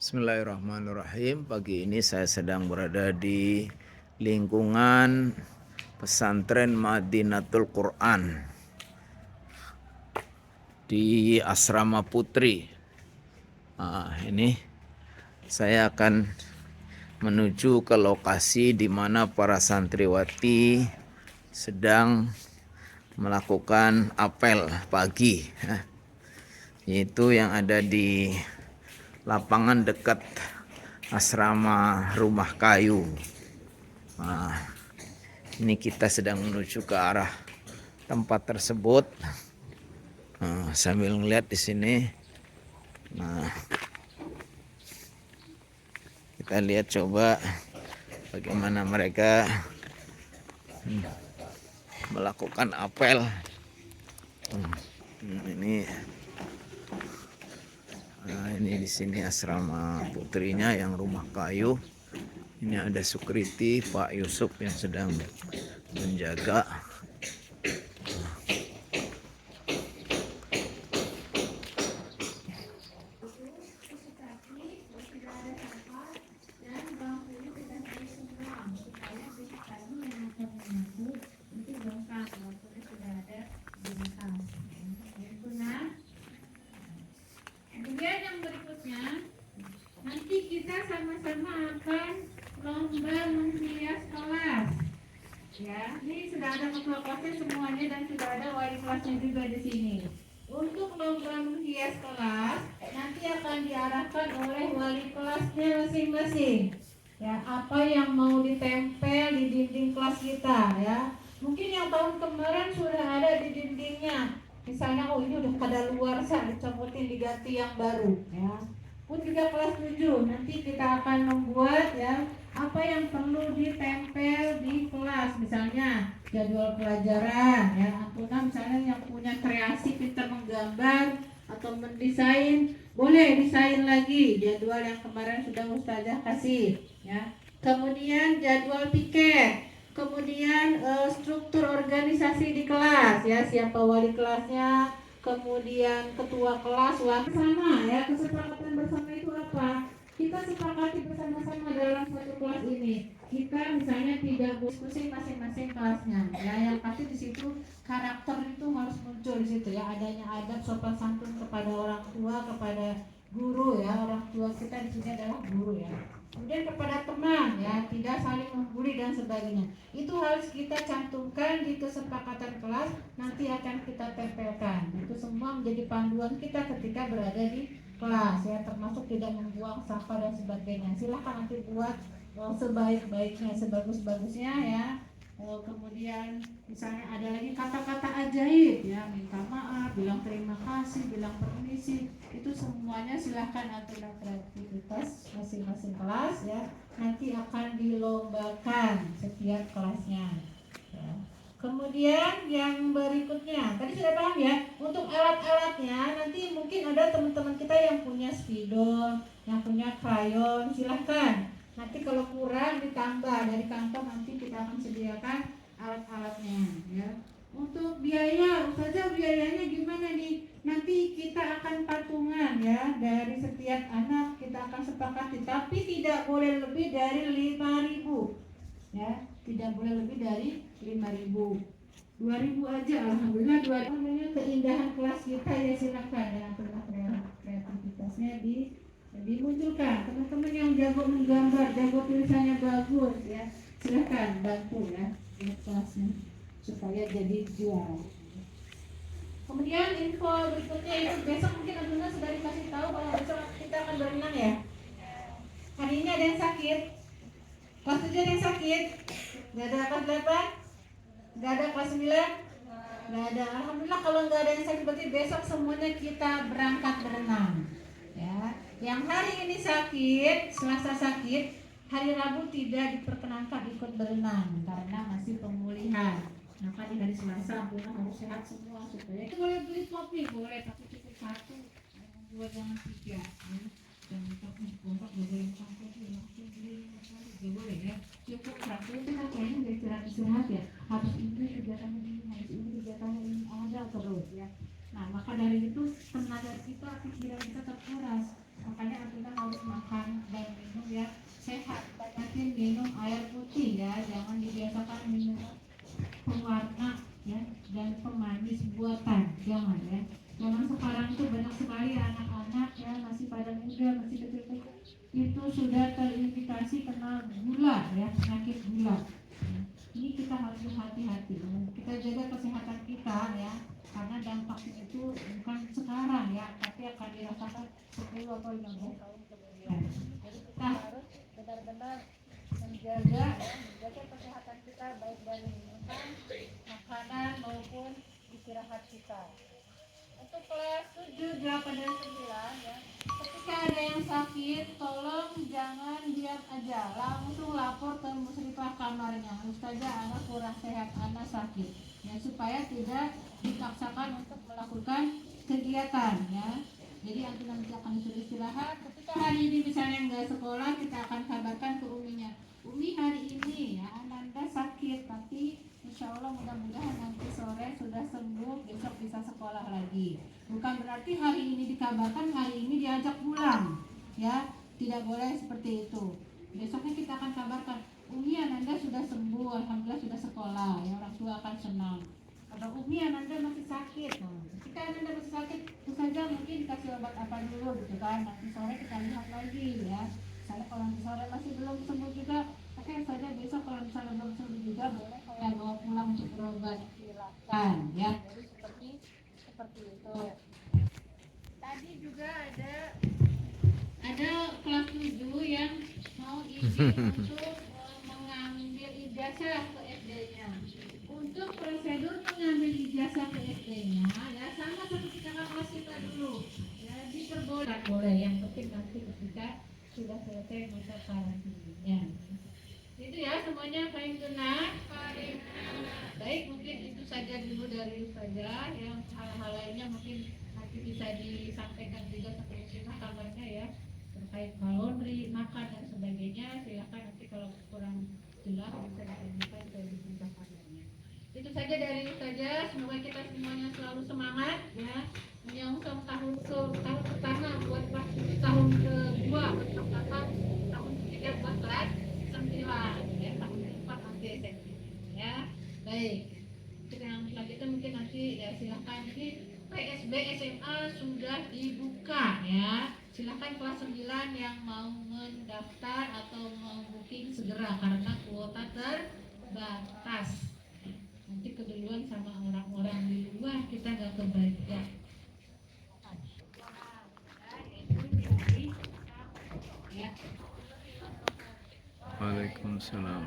Bismillahirrahmanirrahim. Pagi ini saya sedang berada di lingkungan pesantren Madinatul Quran di Asrama Putri. Ini saya akan menuju ke lokasi di mana para santriwati sedang melakukan apel pagi, yaitu yang ada di lapangan dekat asrama Rumah Kayu. Ini kita sedang menuju ke arah tempat tersebut. Sambil ngeliat di sini. Kita lihat coba bagaimana mereka melakukan apel. Ini di sini asrama putrinya yang Rumah Kayu. Ini ada Sukriti, Pak Yusuf yang sedang menjaga. Kemudian yang berikutnya, nanti kita sama-sama akan lomba menghias kelas. Ya, ini sudah ada ketua kelasnya semuanya dan sudah ada wali kelasnya juga di sini. Untuk lomba menghias kelas nanti akan diarahkan oleh wali kelasnya masing-masing. Ya, apa yang mau ditempel di dinding kelas kita ya. Mungkin yang tahun kemarin sudah ada di dindingnya. Misalnya, ini udah kadaluarsa, dicopotin diganti yang baru ya. Untuk kelas 7 nanti kita akan membuat ya apa yang perlu ditempel di kelas, misalnya jadwal pelajaran ya, atau misalnya yang punya kreasi pintar menggambar atau mendesain, boleh desain lagi jadwal yang kemarin sudah ustazah kasih ya. Kemudian jadwal piket, kemudian struktur organisasi di kelas ya, siapa wali kelasnya, kemudian ketua kelas, sama ya. Kesepakatan bersama itu apa? Kita sepakati bersama-sama dalam satu kelas ini. Kita misalnya tidak diskusi masing-masing kelasnya ya, yang pasti di situ karakter itu harus muncul di situ ya, adanya adab sopan santun kepada orang tua, kepada guru ya. Orang tua kita di sini adalah guru ya. Kemudian kepada teman ya, tidak saling membuli dan sebagainya. Itu harus kita cantumkan di kesepakatan kelas, nanti akan kita tempelkan. Itu semua menjadi panduan kita ketika berada di kelas ya, termasuk tidak membuang sampah dan sebagainya. Silahkan nanti buat sebaik-baiknya, sebagus-bagusnya ya. Kemudian misalnya ada lagi kata-kata ajaib ya, minta maaf, bilang terima kasih, bilang permisi, itu semuanya silahkan atur aktivitas masing-masing kelas ya, nanti akan dilombakan setiap kelasnya ya. Kemudian yang berikutnya, tadi sudah paham ya, untuk alat-alatnya nanti mungkin ada teman-teman kita yang punya spidol, yang punya krayon, silahkan. Nanti kalau kurang ditambah dari kantor, nanti kita akan sediakan alat-alatnya ya. Untuk biaya, saja biayanya gimana nih? Nanti kita akan patungan ya, dari setiap anak kita akan sepakati, tapi tidak boleh lebih dari 5.000 ya, tidak boleh lebih dari 5.000. 2.000 aja, alhamdulillah. 2.000 keindahan kelas kita ya, silakan dengan penuh kreativitasnya dimunculkan. Teman-teman yang jago menggambar, jago tulisannya bagus ya, silahkan bantu ya kelasnya supaya jadi juara. Kemudian info berikutnya itu besok mungkin Abdullah sudah dikasih tahu kalau besok kita akan berenang ya. Hari ini ada yang sakit, kelas 7 ada yang sakit, nggak ada kelas 8, nggak ada kelas 9, nggak ada. Alhamdulillah kalau nggak ada yang sakit, berarti besok semuanya kita berangkat berenang ya. Yang hari ini sakit, Selasa sakit, hari Rabu tidak diperkenankan ikut berenang karena masih pemulihan. Maka di hari Selasa Abdullah harus sehat semua supaya itu. Boleh beli kopi, boleh, tapi cukup 1, buat jangan 3 ya. Jangan lupa kompak boleh sampai langsung beli juga boleh ya. Cukup 1 itu kan kayaknya dari istirahat ya. Harus ini kegiatannya ini, harus ini kegiatannya ini, ada terus ya. Nah maka dari itu tenaga kita, pikiran kita terkuras. Makanya kita harus makan biar sehat. Banyakin minum air putih ya, jangan dibiasakan minum pewarna ya dan pemanis buatan, jangan ya. Zaman sekarang itu banyak sekali anak-anak ya masih pada muda, masih kecil-kecil itu sudah terindikasi kena gula ya, penyakit gula. Ini kita harus hati-hati, kita jaga kesehatan kita ya, karena dampaknya itu bukan sekarang ya, tapi akan dirasakan 10 atau 15 tahun kemudian. Jadi kita harus benar-benar menjaga kesehatan kita, baik dari makan, makanan maupun istirahat kita. Untuk kelas 7, 8, dan 9 ya, ketika ada yang sakit, tolong jangan diam aja, langsung lapor ke musyrifah kamarnya. Ustazah, anak kurang sehat, anak sakit ya, supaya tidak dipaksakan untuk melakukan kegiatan ya. Jadi nanti akan disuruh istirahat. Ketika hari ini misalnya nggak sekolah, kita akan kabarkan ke uminya, Umi hari ini ya Ananda sakit, tapi insya Allah mudah-mudahan nanti sore sudah sembuh, besok bisa sekolah lagi. Bukan berarti hari ini dikabarkan, hari ini diajak pulang ya, tidak boleh seperti itu. Besoknya kita akan kabarkan, Umi Ananda sudah sembuh, alhamdulillah sudah sekolah ya, orang tua akan senang. Atau Umi Ananda masih sakit, nah, ketika Ananda masih sakit itu saja mungkin kasih obat apa dulu gitu kan, nanti sore kita lihat lagi ya. Misalnya kalau nanti sore masih belum sembuh juga, oke saja besok kalau misalnya belum sembuh juga boleh saya bawa pulang untuk berobat, silakan ya. Jadi seperti itu. Tadi juga ada kelas 7 yang mau izin untuk mengambil ijazah ke SD-nya. Untuk prosedur mengambil ijazah ke SD-nya ya sama seperti kakak kelas kita dulu. Jadi terboleh, boleh, yang penting nanti ketika sudah selesai masa karantinanya. Itu ya semuanya paling benar, paling baik. Mungkin itu saja dulu dari saya. Yang hal-hal lainnya mungkin nanti bisa disampaikan juga sampai musyrifah kabarnya ya, terkait kalori, makan dan sebagainya. Silakan nanti kalau kurang jelas bisa ditanyakan ke musyrifah kabarnya. Itu saja dari saja. Semoga kita semuanya selalu semangat ya, menyongsong tahun pertama buat tahun kedua, tahun ketiga buat kelas 9 ya, tahun keempat nanti SMP ya. Baik, yang selanjutnya mungkin nanti ya silahkan, ini PSB SMA sudah dibuka ya, silahkan kelas 9 yang mau mendaftar atau mau booking segera karena kuota terbatas. Nanti keduluan sama orang-orang di luar, kita nggak kebagian ya. Waalaikumsalam.